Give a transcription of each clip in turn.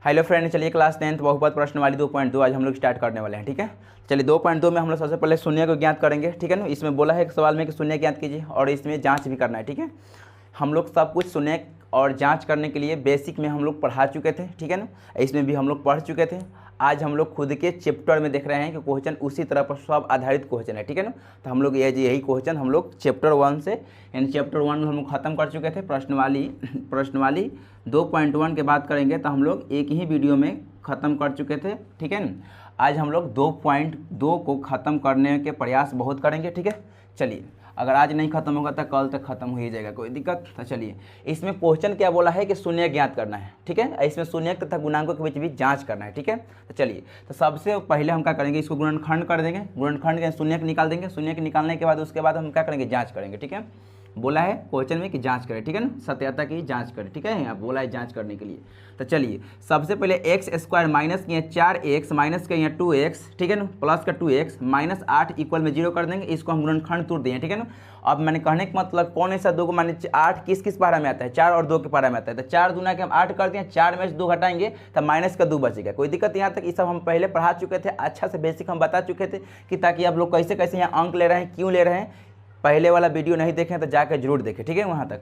Hello friend, चलिए class 10th बहुपद प्रश्नवाली 2.2 आज हम लोग स्टार्ट करने वाले हैं। ठीक है, चलिए 2.2 में हम लोग सबसे पहले शून्य को ज्ञात करेंगे। ठीक है ना, इसमें बोला है एक सवाल में कि शून्य ज्ञात कीजिए और इसमें जांच भी करना है। ठीक है, हम लोग सब कुछ शून्य और जांच करने के लिए बेसिक में हम लोग पढ़ा चुके थे। ठीक है ना, इसमें भी हम लोग पढ़ चुके थे। आज हम लोग खुद के चैप्टर में देख रहे हैं कि क्वेश्चन उसी तरह पर सब आधारित क्वेश्चन है। ठीक है ना, तो हम लोग यही क्वेश्चन हम लोग चैप्टर 1 से यानी चैप्टर 1 में हम लोग खत्म कर चुके थे। प्रश्नवाली 2.1 के बात करेंगे तो हम लोग एक ही वीडियो में ख़त्म कर चुके थे। ठीक है ना, आज हम लोग 2.2 को ख़त्म करने के प्रयास बहुत करेंगे। ठीक है, चलिए अगर आज नहीं खत्म होगा तो कल तक खत्म हो ही जाएगा, कोई दिक्कत। तो चलिए इसमें क्वेश्चन क्या बोला है कि शून्य ज्ञात करना है। ठीक है, इसमें शून्य तथा गुणांकों के बीच भी जांच करना है। ठीक है, तो चलिए तो सबसे पहले हम क्या करेंगे, इसको गुणनखंड कर देंगे। गुणनखंड के शून्य को निकाल देंगे। शून्य के निकालने के बाद उसके बाद हम क्या करेंगे, जाँच करेंगे। ठीक है, बोला है क्वेश्चन में कि जांच करें। ठीक है ना, सत्यता की जांच करें। ठीक है, यहाँ बोला है जांच करने के लिए। तो चलिए सबसे पहले एक्स स्क्वायर माइनस किए 4x माइनस के यहाँ 2x। ठीक है ना, प्लस का 2x माइनस 8 इक्वल में 0 कर देंगे। इसको हम गुणनखंड तोड़ दिए। ठीक है ना, अब मैंने कहने का मतलब कौन ऐसा दो को माने 8 किस किस पारा में आता है, 4 और 2 के पारा में आता है। तो 4 दूना के हम 8 कर दिए, 4 में से 2 घटाएंगे तो माइनस का 2 बचेगा। कोई दिक्कत यहाँ तक, ये सब हम पहले पढ़ा चुके थे, अच्छा से बेसिक हम बता चुके थे कि ताकि आप लोग कैसे कैसे यहाँ अंक ले रहे हैं, क्यों ले रहे हैं। पहले वाला वीडियो नहीं देखें तो जाकर जरूर देखें। ठीक है, वहाँ तक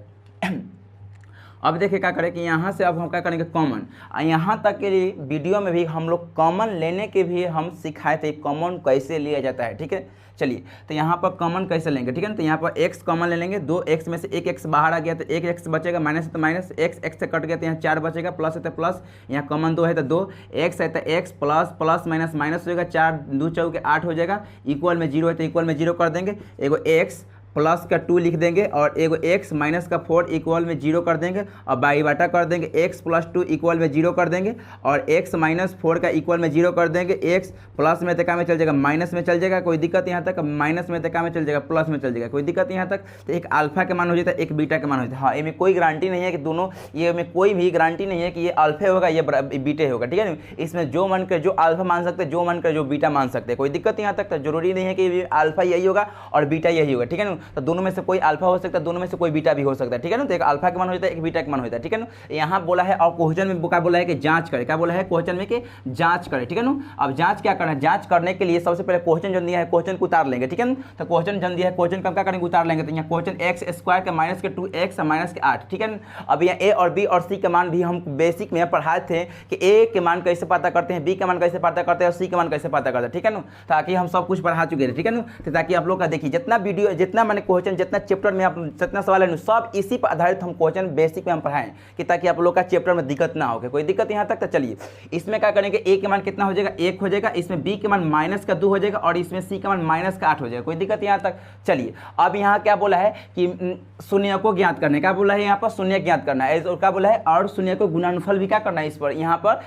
अब देखिए क्या करें कि यहाँ से अब हम क्या करेंगे, कॉमन। यहाँ तक के लिए वीडियो में भी हम लोग कॉमन लेने के भी हम सिखाए थे, कॉमन कैसे लिया जाता है। ठीक है, चलिए तो यहाँ पर कॉमन कैसे लेंगे। ठीक है ना, तो यहाँ पर x कॉमन ले लेंगे। 2x में से एक x बाहर आ गया तो एक x बचेगा, माइनस है तो माइनस, x से कट गया तो यहाँ 4 बचेगा, प्लस है तो प्लस, यहाँ कॉमन 2 है तो 2, x है तो x plus plus minus minus हो जाएगा, 4 2 चौके 8 हो जाएगा। इक्वल में 0 है तो इक्वल में 0 कर देंगे। एगो x प्लस का 2 लिख देंगे और एगो x माइनस का 4 इक्वल में 0 कर देंगे और बाई बाटा कर देंगे। x प्लस 2 इक्वल में 0 कर देंगे और x माइनस 4 का इक्वल में 0 कर देंगे। x प्लस में तक में चल जाएगा, माइनस में चल जाएगा, कोई दिक्कत यहाँ तक। माइनस में तक में चल जाएगा, प्लस में चल जाएगा, कोई दिक्कत यहाँ तक। तो एक अल्फा के मान हो जाता है, एक बीटा के मान हो जाता है। हाँ, इसमें कोई गारंटी नहीं है कि दोनों, ये में कोई भी गारंटी नहीं है कि ये अल्फा होगा ये बीटे होगा। ठीक है ना, इसमें जो मन कर जो अल्फा मान सकते हैं, जो मन कर जो बीटा मान सकते हैं, कोई दिक्कत यहाँ तक। तो जरूरी नहीं है कि अल्फा यही होगा और बीटा यही होगा। ठीक है ना, तो दोनों में से कोई अल्फा हो सकता है, दोनों में से कोई बीटा भी हो सकता है। ठीक है ना, तो एक अल्फा के मान हो जाता है, एक बीटा के मान हो जाता है। ठीक है ना, यहाँ बोला है और क्वेश्चन में क्या बोला है कि जांच करें। क्या बोला है क्वेश्चन में कि जांच करें। ठीक है ना, अब जांच क्या करना है, जांच करने के लिए सबसे पहले क्वेश्चन जो दिया है क्वेश्चन को उतार लेंगे। ठीक है ना, तो क्वेश्चन जो दिया है क्वेश्चन का क्या करेंगे, उतार लेंगे। तो यहाँ क्वेश्चन एक्स स्क्वायर के माइनस के 2x माइनस के 8। ठीक है ना, अब यहाँ ए और बी और सी के मान भी हम बेसिक में पढ़ाए थे कि ए के मान कैसे पता करते हैं, बी के मान कैसे पता करते हैं और सी के मान कैसे पता करते हैं। ठीक है ना, ताकि हम सब कुछ पढ़ा चुके थे। ठीक है ना, तो ताकि आप लोग का देखिए जितना वीडियो, जितना मैंने क्वेश्चन, जितना चैप्टर में आप जितना सवाल है सब इसी पर आधारित हम क्वेश्चन बेसिक में हम पढ़ाएं कि ताकि आप लोग का चैप्टर में दिक्कत ना हो। कोई दिक्कत यहाँ तक। तो चलिए इसमें क्या करेंगे, ए के मान कितना हो जाएगा, 1 हो जाएगा। इसमें बी के मान माइनस का 2 हो जाएगा और इसमें सी के मान माइनस का 8 हो जाएगा। कोई दिक्कत यहाँ तक। चलिए अब यहाँ क्या बोला है कि शून्य को ज्ञात करने का बोला है, यहाँ पर शून्य ज्ञात करना है और क्या बोला है, और शून्य को गुणनफल भी क्या करना है इस पर यहाँ पर।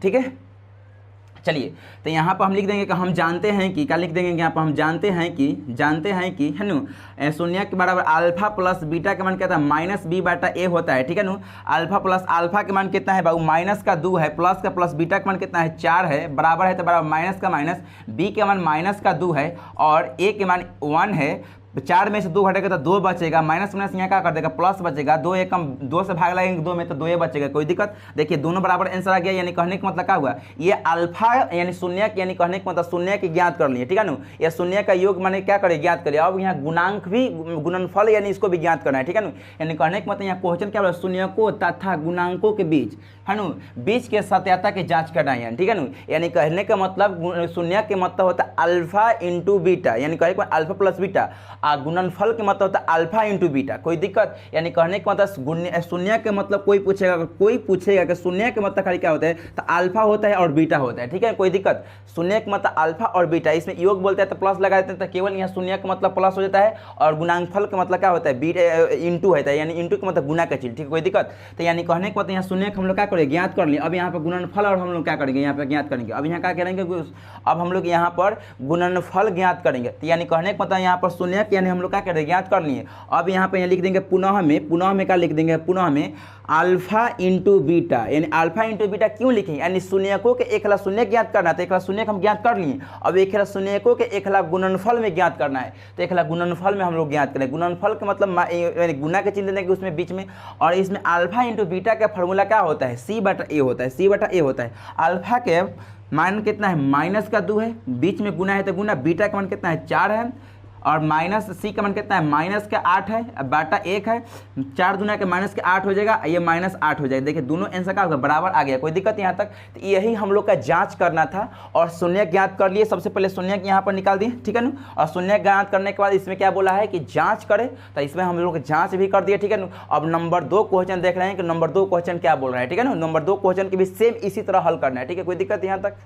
ठीक है, चलिए तो यहाँ पर हम लिख देंगे कि हम जानते हैं कि, क्या लिख देंगे यहाँ पर, हम जानते हैं कि है ना, शून्य के बराबर अल्फा प्लस बीटा का मान क्या था, माइनस बी बाटा ए होता है। ठीक है ना, अल्फा प्लस अल्फा के मान कितना है बाबू, माइनस का 2 है, प्लस का प्लस बीटा का मान कितना है 4 है, बराबर है तो बराबर माइनस का माइनस, बी के मान माइनस का 2 है और ए के मान 1 है। 4 में से 2 घटेगा तो 2 बचेगा, माइनस माइनस यहाँ क्या कर देगा, प्लस बचेगा। 2 एकम 2 से भाग लगेंगे 2 में तो 2 बचेगा। कोई दिक्कत। देखिए दोनों बराबर आंसर आ गया, यानी कहने का मतलब क्या हुआ, ये अल्फा यानी शून्य, यानी कहने का मतलब शून्य की ज्ञात कर लिए। ठीक है ना, या शून्य का योग माने क्या करे, ज्ञात करिए। अब यहाँ गुणांक भी, गुणनफल यानी इसको भी ज्ञात करना है। ठीक है ना, यानी कहने का मतलब यहाँ क्वेश्चन क्या बोला, शून्य को तथा गुणांकों के बीच है ना, बीच के सत्यता की जांच करना है। ठीक है ना, यानी कहने का मतलब शून्य के मतलब होता है अल्फा इंटू बीटा, यानी कहने का अल्फा प्लस बीटा, और गुणनफल के मतलब होता है अल्फा इंटू बीटा। कोई दिक्कत। यानी कहने का मतलब शून्य के मतलब कोई पूछेगा कि शून्य के मतलब खाली क्या होता है, तो अल्फा होता है और बीटा होता है। ठीक है, कोई दिक्कत। शून्य के मतलब अल्फा और बीटा, इसमें योग बोलते हैं तो प्लस लगा देते हैं, तो केवल यहाँ शून्य का मतलब प्लस हो जाता है और गुणांकफल का मतलब क्या होता है, बीटा इंटू होता है, यानी इंटू का मतलब गुना का चीज। ठीक है, कोई दिक्कत। तो यानी कहने का मतलब यहाँ शून्य हम लोग क्या करेंगे, ज्ञात कर लिए। अब यहाँ पर गुणनफल और हम लोग क्या करेंगे, यहाँ पर ज्ञात करेंगे। अब यहाँ क्या करेंगे, अब हम लोग यहाँ पर गुणनफल ज्ञात करेंगे। तो यानी कहने का मतलब यहाँ पर शून्य यानी हम लोग क्या कर रहे हैं, ज्ञात कर लिए। अब यहाँ पे लिख देंगे पुनः में क्या लिख देंगे, पुनः में अल्फा इंटू बीटा, यानी अल्फा इंटू बीटा क्यों लिखेंगे, यानी शून्यकों के एकला शून्य ज्ञात करना है, तो एकला शून्य हम ज्ञात कर लिए। अब एकला शून्यकों के एकला गुणनफल में ज्ञात करना है, तो एकला गुणनफल में हम लोग ज्ञात करें। गुणनफल का मतलब यानी गुना के चिन्ह देंगे उसमें बीच में, और इसमें अल्फा इंटू बीटा का फॉर्मूला क्या होता है, सी बटा ए होता है, सी बटा ए होता है। अल्फा के मान कितना है, -2 है, बीच में गुना है तो गुना, बीटा का मान कितना है 4 है, और माइनस सी का मान कितना है -8 है, बाटा 1 है, 4 दूना के -8 हो जाएगा, ये -8 हो जाएगा। देखिए दोनों आंसर का बराबर आ गया, कोई दिक्कत यहाँ तक। तो यही हम लोग का जांच करना था, और शून्य ज्ञात कर लिए। सबसे पहले शून्य यहाँ पर निकाल दिए, ठीक है ना। और शून्य ज्ञात करने के बाद इसमें क्या बोला है कि जाँच करें, तो इसमें हम लोग जाँच भी कर दिए, ठीक है ना। अब नंबर 2 क्वेश्चन देख रहे हैं कि नंबर 2 क्वेश्चन क्या बोल रहा है, ठीक है ना। नंबर 2 क्वेश्चन की भी सेम इसी तरह हल करना है, ठीक है, कोई दिक्कत यहाँ तक।